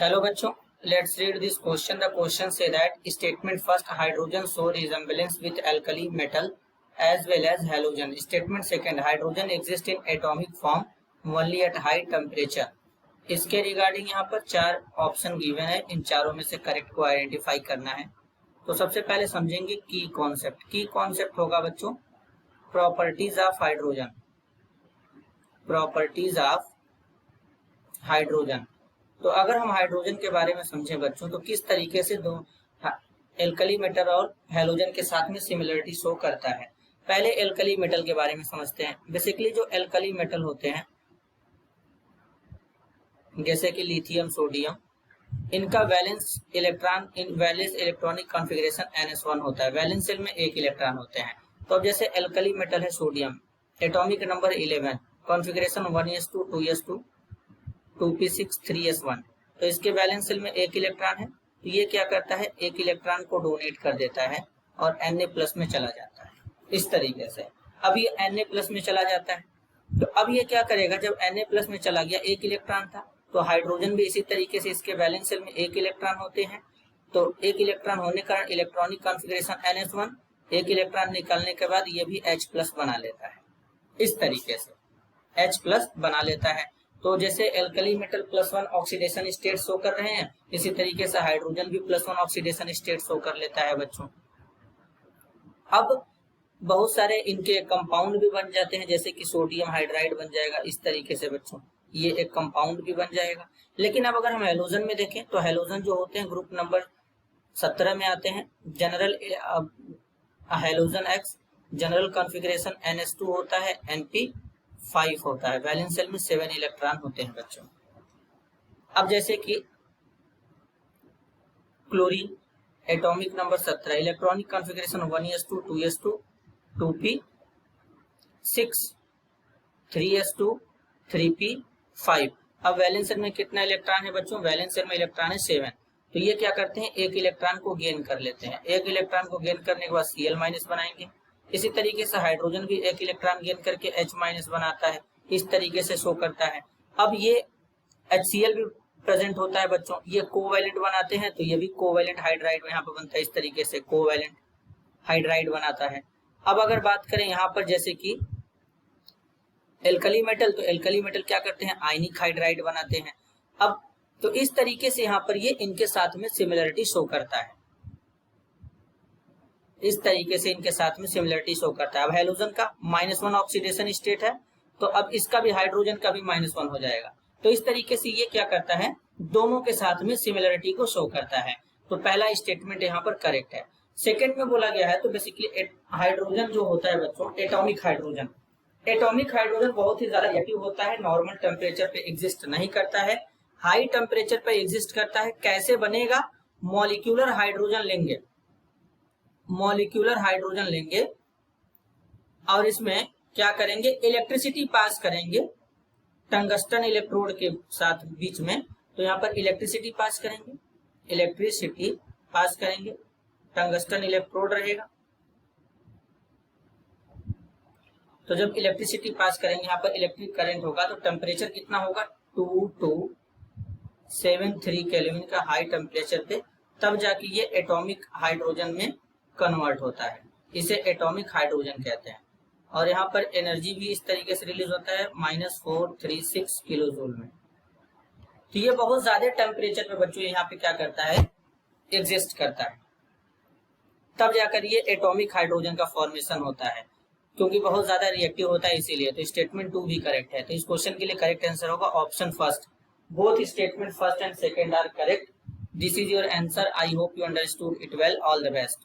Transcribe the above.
Hello बच्चों, let's read this question. The question say that statement first hydrogen show resemblance with alkali metal as well as halogen. Statement second hydrogen exists in atomic form only at high temperature. इसके regarding यहाँ पर चार option given है, इन चारों में से correct को identify करना है। तो सबसे पहले समझेंगे की कॉन्सेप्ट। की कॉन्सेप्ट होगा बच्चों properties of hydrogen. Properties of hydrogen. तो अगर हम हाइड्रोजन के बारे में समझें बच्चों तो किस तरीके से दो एल्कली मेटल और हैलोजन के साथ में सिमिलरिटी शो करता है। पहले एल्कली मेटल के बारे में समझते हैं। बेसिकली जो एल्कली मेटल होते हैं जैसे कि लिथियम, सोडियम, इनका वैलेंस इलेक्ट्रॉनिक कॉन्फ़िगरेशन NS1 होता है। वैलेंस शेल में एक इलेक्ट्रॉन होते हैं। तो अब जैसे एल्कली मेटल है sodium, atomic number 11, configuration 1s2 2s2 2p6 3s1। तो इसके वैलेंस शेल में एक इलेक्ट्रॉन है। तो ये क्या करता है, एक इलेक्ट्रॉन को डोनेट कर देता है और Na+ में चला जाता है। इस तरीके से अब ये Na+ में चला जाता है। तो अब ये क्या करेगा, जब Na+ में चला गया, एक इलेक्ट्रॉन था, तो हाइड्रोजन भी इसी तरीके से इसके वैलेंस शेल में एक इलेक्ट्रॉन होते हैं। तो एक इलेक्ट्रॉन होने का इलेक्ट्रॉनिक कॉन्फ़िगरेशन NS1, एक इलेक्ट्रॉन निकलने के बाद ये भी H+ बना लेता है। इस तरीके से H+ बना लेता है। तो जैसे alkali metal +1 oxidation state show कर रहे हैं, इसी तरीके से हाइड्रोजन भी +1 ऑक्सीडेशन स्टेट शो कर लेता है बच्चों। अब बहुत सारे इनके कंपाउंड भी बन जाते हैं, जैसे कि सोडियम हाइड्राइड बन जाएगा। इस तरीके से बच्चों ये एक कंपाउंड भी बन जाएगा। लेकिन अब अगर हम हैलोजन में देखें तो हैलोजन जो होते हैं ग्रुप नंबर 17 में आते हैं। General halogen X, general configuration NS2 होता है, NP5 होता है। वैलेंस शेल में 7 इलेक्ट्रॉन होते हैं बच्चों। अब जैसे कि chlorine, atomic number 17, electronic configuration 1s2 2s2 2p6 3s2 3p5। अब वैलेंस शेल में कितना इलेक्ट्रॉन है बच्चों, वैलेंस शेल में इलेक्ट्रॉन है 7। तो ये क्या करते हैं, एक इलेक्ट्रॉन को गेन कर लेते हैं। एक इलेक्ट्रॉन को गेन करने के बाद Cl- बनाएंगे। इसी तरीके से हाइड्रोजन भी एक इलेक्ट्रॉन गेन करके H- बनाता है। इस तरीके से शो करता है। अब ये HCl भी प्रेजेंट होता है बच्चों। ये कोवैलेंट बनाते हैं, तो ये भी कोवैलेंट हाइड्राइड यहाँ पर बनता है। इस तरीके से कोवैलेंट हाइड्राइड बनाता है। अब अगर बात करें यहाँ पर जैसे कि एल्कली मेटल, तो एल्कली मेटल क्या करते हैं, आयनिक हाइड्राइड बनाते हैं। अब तो इस तरीके से यहाँ पर ये इनके साथ में सिमिलरिटी शो करता है। इस तरीके से इनके साथ में सिमिलरिटी शो करता है। अब हैलोजन का -1 ऑक्सीडेशन स्टेट है, तो अब इसका भी हाइड्रोजन का भी -1 हो जाएगा। तो इस तरीके से ये क्या करता है, दोनों के साथ में सिमिलरिटी को शो करता है। तो पहला स्टेटमेंट यहाँ पर करेक्ट है। सेकेंड में बोला गया है तो बेसिकली हाइड्रोजन जो होता है बच्चों, एटॉमिक हाइड्रोजन, एटॉमिक हाइड्रोजन बहुत ही ज्यादा रिएक्टिव होता है। नॉर्मल टेम्परेचर पे एग्जिस्ट नहीं करता है, हाई टेम्परेचर पे एग्जिस्ट करता है। कैसे बनेगा, मॉलिक्यूलर हाइड्रोजन लेंगे, मॉलिक्यूलर हाइड्रोजन लेंगे और इसमें क्या करेंगे, इलेक्ट्रिसिटी पास करेंगे टंगस्टन इलेक्ट्रोड के साथ बीच में। तो यहाँ पर इलेक्ट्रिसिटी पास करेंगे, इलेक्ट्रिसिटी पास करेंगे, टंगस्टन इलेक्ट्रोड रहेगा। तो जब इलेक्ट्रिसिटी पास करेंगे, यहाँ पर इलेक्ट्रिक करंट होगा, तो टेम्परेचर कितना होगा, 2273 केल्विन का हाई टेम्परेचर पे, तब जाके ये एटॉमिक हाइड्रोजन में कन्वर्ट होता है। इसे एटॉमिक हाइड्रोजन कहते हैं। और यहाँ पर एनर्जी भी इस तरीके से रिलीज होता है -436 किलो जूल में। तो ये बहुत ज्यादा टेम्परेचर पे बच्चों यहाँ पे क्या करता है, एग्जिस्ट करता है। तब जाकर ये एटॉमिक हाइड्रोजन का फॉर्मेशन होता है, क्योंकि बहुत ज्यादा रिएक्टिव होता है इसीलिए। तो स्टेटमेंट 2 भी करेक्ट है। तो इस क्वेश्चन के लिए करेक्ट आंसर होगा option first. Both statement first and second are correct. This is your answer. I hope you understood it well. All the best.